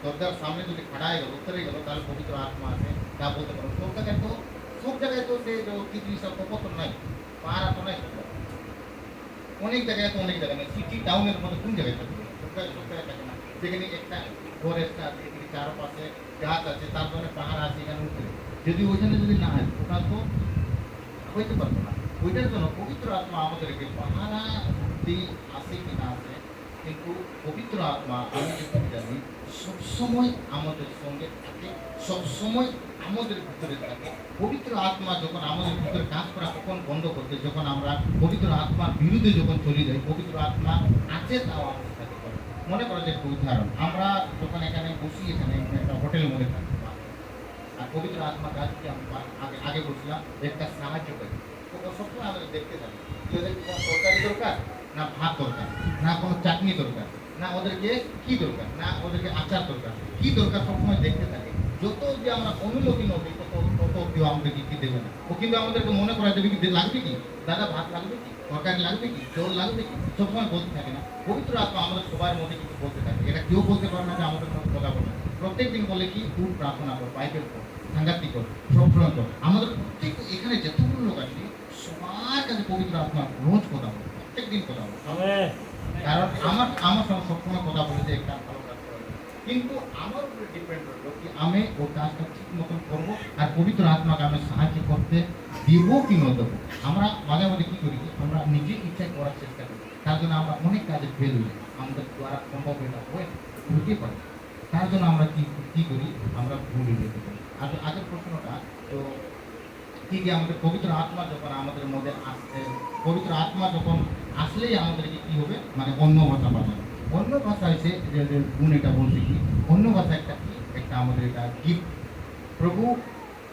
দরজার সামনে যদি খাড়ায় গেল, উত্তরে গেল, তাহলে পবিত্র আত্মা আছে তা বলতে পারো। সব জায়গায় তো সে কি জিনিসটা কপত নাই, পাহাড়া তো নাই, অনেক জায়গায় তো অনেক জায়গায় নেই। সিটি টাউনের মধ্যে কোন জায়গায় থাকে, সব জায়গায় থাকে না। যেখানে একটা ফরেস্ট আছে, এদিকে চারপাশে গাছ আছে, তারপরে পাহাড় আছে, এখানে উঠে যদি ওইখানে যদি না হয় ওটা তো হইতে পারতো না। ওইটার জন্য পবিত্র আত্মা আমাদেরকে পাহারা দিয়ে আসে কি না আসে, কিন্তু পবিত্র আত্মা আমি যেটুকু জানি সবসময় আমাদের সঙ্গে থাকে, সবসময় আমাদের ভিতরে থাকে। পবিত্র আত্মা যখন আমাদের ভিতরে কাজ করা কখন বন্ধ করতে, যখন আমরা পবিত্র আত্মার বিরুদ্ধে যখন চলে যাই, পবিত্র আত্মা আছে তাও আমাদের সাথে করে। মনে করো যে একটা উদাহরণ, আমরা যখন এখানে বসি, এখানে একটা হোটেল মনে থাকি, আর পবিত্র আত্মা কাজকে আমি আগে আগে বসলাম একটা সাহায্য করি, তো ও সবসময় আমাদের দেখতে থাকি যে ওদের কোনো তরকারি দরকার, না ভাত দরকার, না কোনো চাটনি দরকার, না ওদেরকে কি দরকার, না ওদেরকে আচার দরকার, কি দরকার সবসময় দেখতে থাকে। যত যে আমরা অনুমতি নেব তত তত কেউ আমাদেরকে কি দেবে না। ও কিন্তু আমাদেরকে মনে করা দেবে কি লাগবে কি, দাদা ভাত লাগবে কি, তরকারি লাগবে কি, জল লাগবে কি, সবসময় বলতে থাকে না। পবিত্র আত্মা আমাদের সবার মধ্যে কিছু বলতে থাকে, এটা কেউ বলতে পারে না যে আমাদের মধ্যে কথা বলে। প্রত্যেকদিন বলে কি তুই প্রার্থনা কর, বাইবেল কর, সাংঘাতিক কর, সবসময় কর। আমাদের প্রত্যেক এখানে যতগুলো লোক আছে সবার কাছে পবিত্র আত্মা রোজ কথা বলে, প্রত্যেকদিন কথা বলে। কারণ আমার আমার সঙ্গে সবসময় কথা বলে যে একটা ভালো কাজ করা যায়। কিন্তু আমার উপরে ডিপেন্ড করলো কি আমি ওই কাজটা ঠিক মতন করবো, আর পবিত্র আত্মাকে আমি সাহায্য করতে দিব কি না দেবো। আমরা মাঝে মাঝে কি করি, আমরা নিজে ইচ্ছায় করার চেষ্টা করি, তার জন্য আমরা অনেক কাজে ফেল হই, আমাদের দ্বারা সম্ভব এটা হতে পারে। তার জন্য আমরা কি করি, আমরা ভুলে যেতে পারি। আর আগের প্রশ্নটা তো কি যে আমাদের পবিত্র আত্মা যখন আমাদের মধ্যে আসছে, পবিত্র আত্মা যখন আসলেই আমাদেরকে কি হবে, মানে অন্য ভাষা বাজাবে। অন্য ভাষা হয়েছে যে গুণ, এটা বলতে কি অন্য ভাষা একটা কি, একটা আমাদের এটা গিফট। প্রভু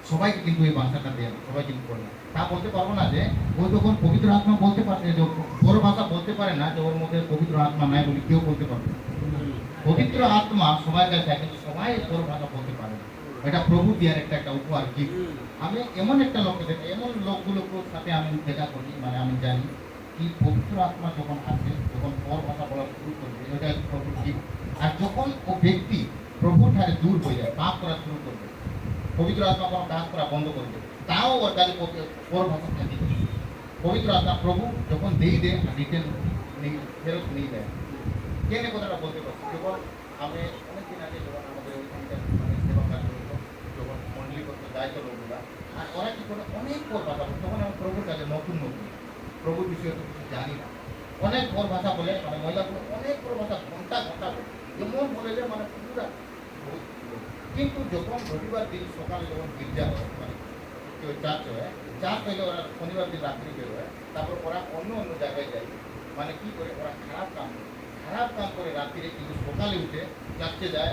সবাইকে কিন্তু এই ভাষাটা দেয় না, সবাই কিন্তু করে না। তা বলতে পারবো না যে ও যখন পবিত্র আত্মা বলতে পারে, যে বড় ভাষা বলতে পারে না, যে ওর মধ্যে পবিত্র আত্মা নাই বলে কেউ বলতে পারবে না। পবিত্র আত্মা সবাই কাছে, কিন্তু সবাই বড় ভাষা বলতে পারে না। এটা প্রভু দেওয়ার একটা উপহার, গিফট। আমি এমন একটা লোককে দেখি, এমন লোকগুলোর সাথে আমি দেখা করি, মানে আমি জানি কি পবিত্র আত্মা যখন আসে, যখন পর ভাষা বলা শুরু করবে, এটা প্রভুর গিফট। আর যখন ও ব্যক্তি প্রভুর ঠারে দূর হয়ে যায়, পাপ করা শুরু করবে, পবিত্র আত্মা কোনো কাজ করা বন্ধ করবে, তাও ওর কাছে পর ভাষা থাকে। পবিত্র আত্মা প্রভু যখন দিয়ে দেয়, রিটেন ফেরত নিয়ে দেয়। কেন কথাটা বলতে পারছি, যখন আমি অনেকদিন আগে যখন আমাদের ওইখানকার মানে সেবা কাজ করতো, যখন মন্ডলী করতে দায়িত্ব লোকগুলা, আর ওরা কি করে অনেক পর ভাষা বলে, তখন আমি প্রভুর কাছে নতুন প্রভুর বিষয়ে তো কিছু জানি না, অনেক পর ভাষা বলে, মানে মহিলাগুলো অনেক পর ভাষা ঘন্টা ঘন্টা বলে, এমন বলে যে মানে পুরা। কিন্তু যখন রবিবার দিন সকালে যখন গির্জা হয়, মানে চার্চ হয়, চার্চ হইলে ওরা শনিবার দিন রাত্রি বের হয়, তারপর ওরা অন্য অন্য জায়গায় যায়, মানে কি করে ওরা খারাপ কাম করে রাত্রিরে, কিন্তু সকালে উঠে চার্চে যায়,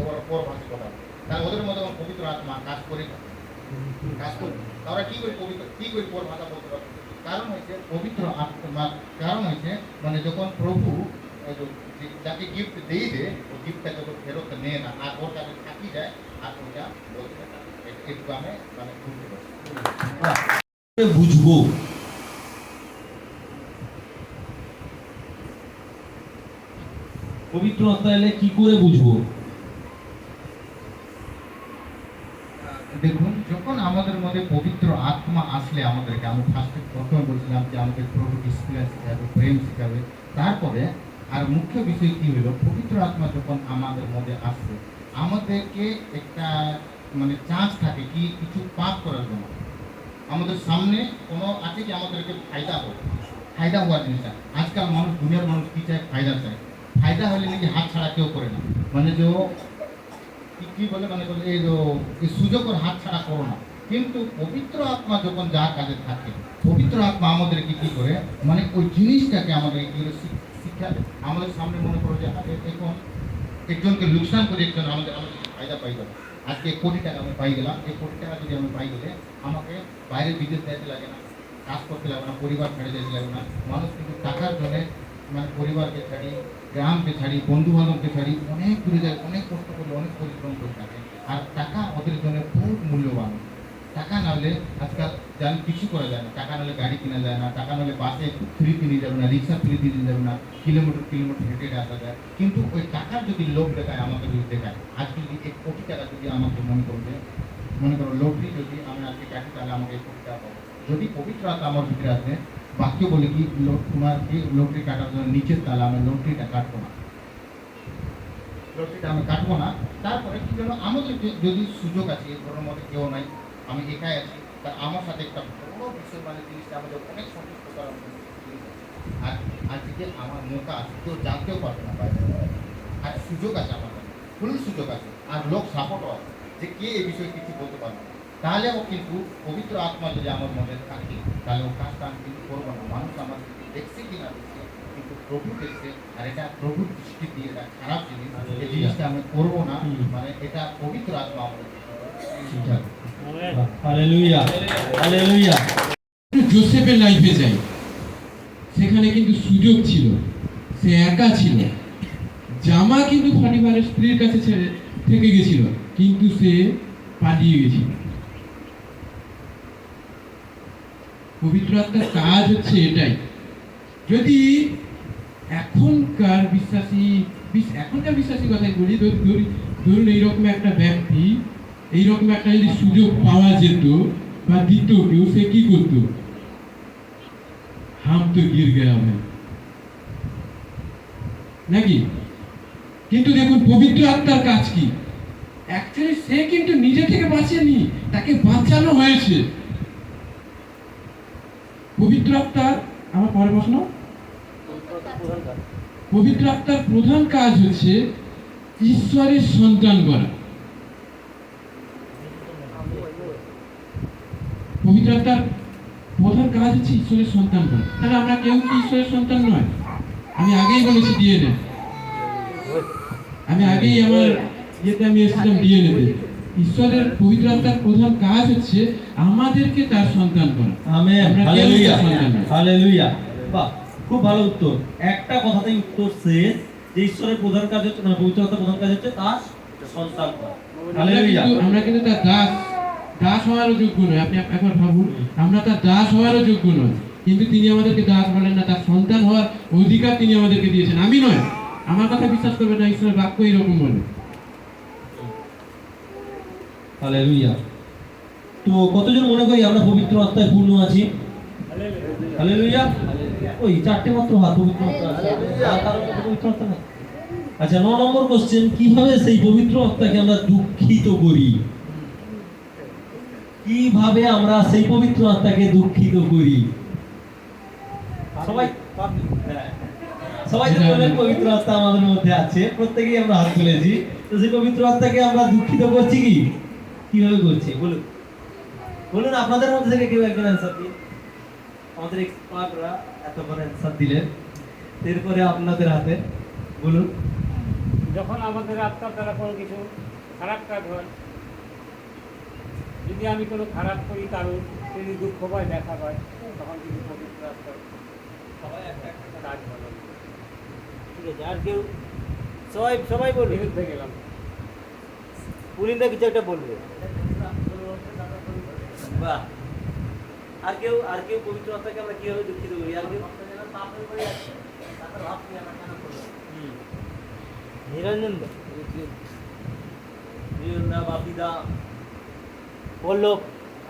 ওরা পর ভাষা কথা বলে। তাহলে ওদের মধ্যে পবিত্র আত্মা কাজ করে ওরা কি করে পর ভাষা বলতে পারবে। কারণ হয়েছে পবিত্র আত্মা, কারণ হয়েছে মানে যখন প্রভু যাকে গিফট দিয়ে দেয়, ওই গিফটটা যখন ফেরত নেয় না, আর ওর কাছে থাকি যায়, আর ওইটা বলতে পারে একটু আমি মানে বুঝতে পারি। বুঝবো পবিত্র আত্মা এলে কি করে বুঝবো? দেখুন, যখন আমাদের মধ্যে পবিত্র আত্মা আসলে আমাদেরকে, আমি প্রথমে বলছিলাম যে আমাদের প্রভু ডিসপ্লেন শিখাবে, প্রেম শিখাবে। তারপরে আর মুখ্য বিষয় কি হলো, পবিত্র আত্মা যখন আমাদের মধ্যে আসবে, আমাদেরকে একটা মানে চান্স থাকে কি কিছু পাপ করার জন্য। আমাদের সামনে কোনো আছে কি আমাদেরকে ফায়দা হওয়ার জিনিসটা। আজকাল মানুষ, দুনিয়ার মানুষ কি চায়, ফায়দা চায়। ফায়দা হলে নাকি হাত ছাড়া কেউ করে না, মানে যে কি বলে, মানে বলে এই সুযোগের হাত ছাড়া করো না। কিন্তু পবিত্র আত্মা যখন যার কাছে থাকে, পবিত্র আত্মা আমাদেরকে কি করে, মানে ওই জিনিসটাকে আমাদের কি করে শিক্ষা দেয়। আমাদের সামনে মনে করো যে এখন একজনকে লোকসান করে একজন আমাদের ফায়দা পাই গেল। আজকে 1 কোটি টাকা আমি পাই গেলাম, এই 1 কোটি টাকা যদি আমি পাই গেলে আমাকে বাইরে বিদেশ যেতে লাগে না, কাজ করতে লাগে না, পরিবার ছেড়ে যেতে লাগে না। মানুষ কিন্তু টাকার জন্য মানে পরিবারকে ছাড়ি, গ্রামকে ছাড়ি, বন্ধু বান্ধবকে ছাড়ি, অনেক দূরে যায়, অনেক কষ্ট করে, অনেক পরিশ্রম করে থাকে। আর টাকা ওদের জন্য খুব মূল্যবান। টাকা না হলে আজকাল জানি কিছু করা যায় না, টাকা নাহলে গাড়ি কেনা যায় না, টাকা নাহলে বাসে ফ্রি কিনে যাবে না, রিক্সা ফ্রি দিয়ে যাবে না, কিলোমিটার হেঁটে আসা যায়। কিন্তু ওই টাকার যদি লোভ দেখায়, আমাকে যদি দেখায়, আজকে যদি 1 কোটি টাকা যদি আমাকে মনে করো লটারি যদি আমি আজকে কাটি, তাহলে আমাকে 1 কোটি টাকা পাবো। যদি পবিত্র আত্মা আমার ভিতরে আছে, বাক্য বলে কি তোমার কি লটারি কাটার জন্য নিচের, তাহলে আমি লটারিটা কাটবো না, লটারিটা আমি কাটবো না। তারপরে কি জন্য আমাদের যদি সুযোগ আছে, এর ঘরের মধ্যে কেউ নাই, আমি একাই আছি, তা আমার সাথে একটা বড় বিষয় মানে জিনিসটা আমাদের অনেক সন্তুষ্ট করার মতো জিনিস আছে। আর আজকে আমার মৌকা আছে, কেউ জানতেও পারবে না বাইরে, আর সুযোগ আছে আমার কাছে। ফুল সুযোগ আছে আর লোক সাপোর্টও আছে যে কে এই বিষয়ে কিছু বলতে পারবে না। তাহলেও কিন্তু পবিত্র আত্মা যদি আমার মনে থাকে তাহলে ও কাজটা আমি কিন্তু করবো না। মানুষ আমার দেখছে কি না দেখছে, কিন্তু প্রভু দেখছে, আর এটা প্রভুর দৃষ্টি দিয়ে এটা খারাপ জিনিস, এই জিনিসটা আমি করবো না। মানে এটা পবিত্র আত্মা আমাদের শিখাবে। Hallelujah, hallelujah. জোসেফের লাইফে যাই, সেখানে কিন্তু সুযোগ ছিল, সে একা ছিল, জামা কিন্তু পটিফারের স্ত্রীর কাছে ছেড়ে থেকে গেছিল, কিন্তু সে পালিয়ে গেছিল। পবিত্র আত্মার কাজ হচ্ছে এটাই। যদি এখনকার বিশ্বাসী কথাই বলি, ধরুন এইরকম একটা ব্যক্তি, এইরকম একটা যদি সুযোগ পাওয়া যেত বা দিত কেউ, সে কি করতো? হাম তো গির গেয়া ভাই, নাকি? কিন্তু দেখুন পবিত্র আত্মার কাজ কি? অ্যাকচুয়ালি সে কিন্তু নিজে থেকে বাঁচেনি, তাকে বাঁচানো হয়েছে। পবিত্র আত্মার, আমার পরে প্রশ্ন, পবিত্র আত্মার প্রধান কাজ হচ্ছে ঈশ্বরের সন্তান করা। পবিত্র আত্মার প্রধান কাজ হচ্ছে ঈশ্বরের সন্তান করা। তাহলে আমরা কেউ কি ঈশ্বরের সন্তান নয়? আমি আগেই বলেছি ডিএনএ, আমি আগেই আমার আমি এসেছিলাম ডিএনএতে। ঈশ্বরের পবিত্র আত্মার প্রধান কাজ হচ্ছে আমাদেরকে তার সন্তান করা। আমেন, আমরা কেউ হালেলুয়া, তার সন্তান নই। হালেলুয়া। বাহ, খুব ভালো উত্তর। একটা কথাতেই উত্তর শেষ, যে ঈশ্বরের প্রধান কাজ হচ্ছে, মানে পবিত্র আত্মার প্রধান কাজ হচ্ছে তার সন্তান করা। হালেলুয়া। আমরা কিন্তু তার দাস হওয়ারও যোগ্য নয়। আপনি একবার ভাবুন, আমরা তার দাস হওয়ারও যোগ্য নয়, কিন্তু তিনি আমাদেরকে দাস বলেন না, তার সন্তান হওয়ার অধিকার তিনি আমাদেরকে দিয়েছেন। আমি নয়, আমার কথা বিশ্বাস করবেন না, ঈশ্বরের বাক্য এরকম বলে। হালেলুয়া। তো কতজন মনে করি আমরা পবিত্র আত্মায় পূর্ণ আছি? হালেলুয়া। ওই চারটে মাত্র হাত পবিত্র আত্মা আছে, আর কারো মধ্যে পবিত্র আত্মা নেই। আচ্ছা, 9 নম্বর কোশ্চেন, কিভাবে সেই পবিত্র আত্মাকে আমরা দুঃখিত করি? কিভাবে আমরা সেই পবিত্র আত্মাকে দুঃখিত করি? সবাই হ্যাঁ, সবাই তো বলেন পবিত্র আত্মা আমাদের মধ্যে আছে, প্রত্যেকেই আমরা হাত তুলেছি। তো সেই পবিত্র আত্মাকে আমরা দুঃখিত করছি কি? কিভাবে করছি বলুন, বলুন আপনাদের মধ্যে থেকে কেউ একজন অ্যান্সার দিন। আমাদের এক্সপার্টরা এত বড় অ্যান্সার দিলেন, এরপরে আপনাদের হাতে বলুন। যখন আমাদের আত্মার দ্বারা কোনো কিছু খারাপ কাজ হয়, যদি আমি কোনো খারাপ করি, কারণ যদি দুঃখ পায়, দেখা পায়, তখন কিন্তু পবিত্র আত্মার কাজ ভালো। ঠিক আছে, আর কেউ? সবাই বলবে, বিরুদ্ধে গেলাম। পুলিনদা কিছু একটা বলবে। বাহ, আর কেউ পবিত্র আত্মাকে আমরা কিভাবে দুঃখিত করি? আর কেউ? নিরঞ্জন দা, নিরঞ্জনদা, বাপিদা, পল্লব,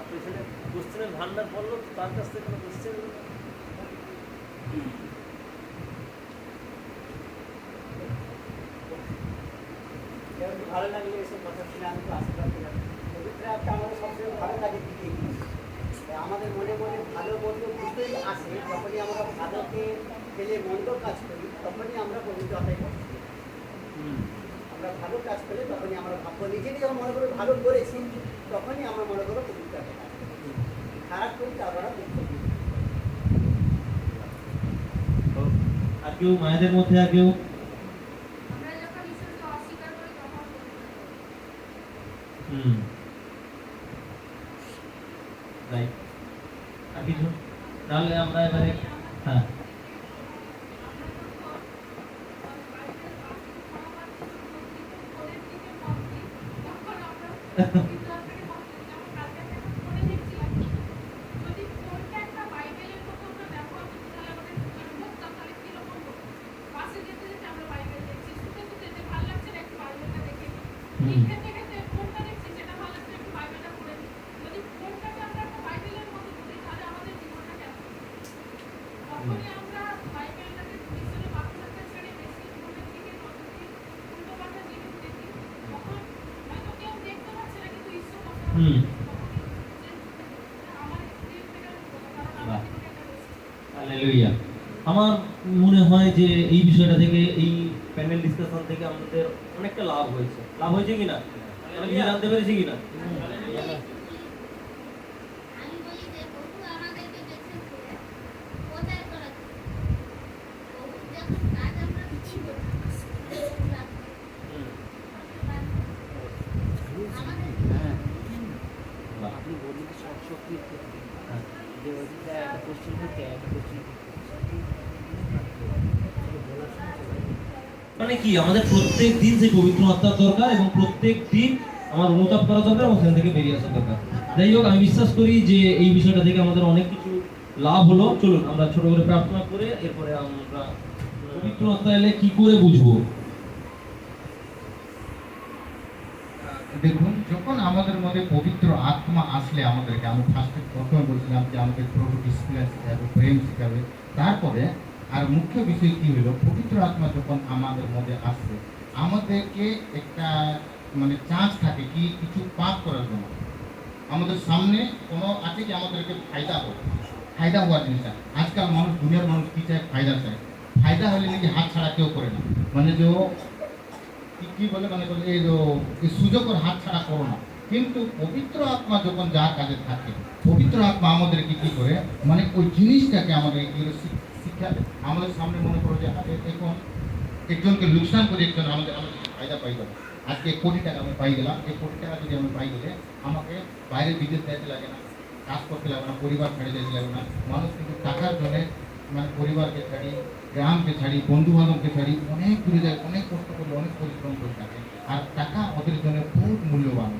আপনি ছেলে কোশ্চেনের ভান্ডার পল্লব, তার কাছ থেকে কোনো কোশ্চেন? ভালো লাগলে এসব কথা শুনে আমি তো আশীর্বাদ পেলাম। পবিত্র আত্মা আমাদের সবচেয়ে ভালো লাগে দিকে আমাদের মনে মনে ভালো মন্দ বুঝতেই আসে। যখনই আমরা ভালোকে পেলে মন্দ কাজ করি, তখনই আমরা পবিত্র আত্মায় করি। আমরা ভালো কাজ পেলে তখনই আমরা ভাববো, নিজেকে যখন মনে করে ভালো করেছি, তখনই আমরা মনে করবো পবিত্র আত্মা কাজ করি। খারাপ করি তারপর দুঃখ করি। আর কেউ মায়েদের মধ্যে? আর কেউ? আমরা যখন ঈশ্বরকে অস্বীকার করি তখন রাইট। আর কিছু? তাহলে আমরা এবারে হ্যাঁ হালেলুয়া। আমার মনে হয় যে এই বিষয়টা থেকে, এই প্যানেল ডিসকাশন থেকে আমাদের অনেকটা লাভ হয়েছে। লাভ হয়েছে কিনা? অনেক কিছু জানতে পেরেছি কিনা? আমি বলি যে প্রভু আমাদেরকে দেখেছে কোথায় করাচ্ছে প্রভু যখন কাজ আমরা কি করি আমাদের আপনি বললেন যে সব শক্তির ক্ষেত্রে যে ওইটা একটা কোশ্চেন হচ্ছে একটা কোশ্চেন মানে কি আমাদের প্রত্যেক দিন সেই পবিত্র আত্মার দরকার এবং প্রত্যেক দিন আমার অনুতাপ করা দরকার এবং সেখান থেকে বেরিয়ে আসা দরকার। যাই হোক, আমি বিশ্বাস করি যে এই বিষয়টা থেকে আমাদের অনেক কিছু লাভ হলো। চলুন আমরা ছোট করে প্রার্থনা করে এরপরে আমরা পবিত্র আত্মা এলে কি করে বুঝবো। দেখুন, যখন আমাদের মধ্যে পবিত্র আত্মা আসলে আমাদেরকে, আমি প্রথমে বলছিলাম যে আমাদের প্রভু ডিসিপ্লিন শেখাবে, প্রেম শেখাবে। তারপরে আর মুখ্য বিষয় কি হলো, পবিত্র আত্মা যখন আমাদের মধ্যে আসবে আমাদেরকে একটা মানে চান্স থাকে কি কিছু পাপ করার জন্য। আমাদের সামনে কোনো আছে কি আমাদেরকে ফায়দা হওয়ার জিনিসটা। আজকাল মানুষ, দুনিয়ার মানুষ কি চায়? ফায়দা চায়। ফায়দা হলে নাকি হাত ছাড়া কেউ করে না। মানে যে কি বলে, মানে বলে এই সুযোগের হাত ছাড়া করো না। কিন্তু পবিত্র আত্মা যখন যার কাছে থাকে, পবিত্র আত্মা আমাদেরকে কি করে, মানে ওই জিনিসটাকে আমাদের কি করে শিক্ষাবে। আমাদের সামনে মনে করো যে এখন একজনকে লোকসান করে একজন আমাদের ফায়দা পাই গেল। আজকে 1 কোটি টাকা আমি পাই গেলাম। 1 কোটি টাকা যদি আমি পাই গেলে আমাকে বাইরে বিদেশ যেতে লাগে না, কাজ করতে লাগে না, পরিবার ছেড়ে যেতে লাগে না। মানুষ কিন্তু টাকার জন্য মানে পরিবারকে ছাড়ি, গ্রামকে ছাড়ি, বন্ধু বান্ধবকে ছাড়ি অনেক দূরে যায়, অনেক কষ্ট করে, অনেক পরিশ্রম করে থাকে। আর টাকা ওদের জন্য বহুত মূল্যবান।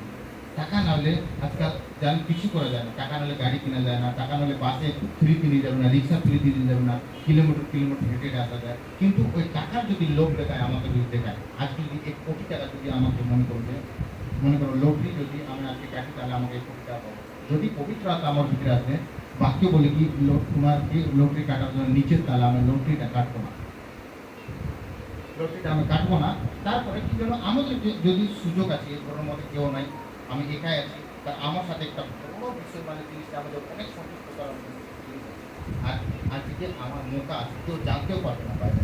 টাকা নাহলে আজকাল জান কিছু করা যায় না। টাকা নাহলে গাড়ি কেনা যায় না, টাকা নাহলে বাসে ফ্রি কিনে যাবে না, রিক্সা ফ্রি দিয়ে যাবে না, কিলোমিটার হেঁটে আসা যায়। কিন্তু ওই টাকার যদি লোভ দেখায়, আমাকে যদি দেখায়, আজকে যদি 1 কোটি টাকা যদি আমাকে মনে করো লটারি যদি আমি আজকে কাটি, তাহলে আমাকে 1 কোটি টাকা পাবো। যদি পবিত্র আত্মা আমার ভিতরে আছে, বাক্য বলে কি তোমার কি লটারি কাটার জন্য নিচের, তাহলে আমি লটারিটা কাটবো না, লটারিটা আমি কাটবো না। তারপরে কি জন্য আমাদের যদি সুযোগ আছে, এর ঘরের মধ্যে কেউ নাই, আমি একাই আছি, তা আমার সাথে একটা বড় বিষয় মানে জিনিসটা আমাদের অনেক সন্তুষ্ট করার মতো জিনিস আছে। আর আজকে আমার মৌকা আছে, কেউ জানতেও পারবে না বাইরে।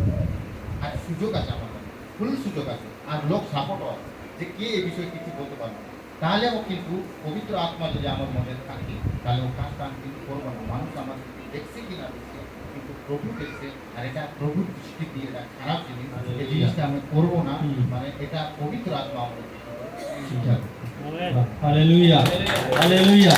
আর সুযোগ আছে আমার কাছে, ফুল সুযোগ আছে, আর লোক সাপোর্টও আছে যে কে এই বিষয়ে কিছু বলতে পারবে না। তাহলেও কিন্তু পবিত্র আত্মা যদি আমার মধ্যে থাকে, তাহলে ও কাজটা আমি কিন্তু করবো না। মানুষ আমাদের দেখছে কি না দেখছে, কিন্তু প্রভু দেখছে, আর এটা প্রভুর দৃষ্টি দিয়ে এটা খারাপ জিনিস, এই জিনিসটা আমি করবো না। মানে এটা পবিত্র আত্মা আমাদের শিক্ষা। Hallelujah, hallelujah.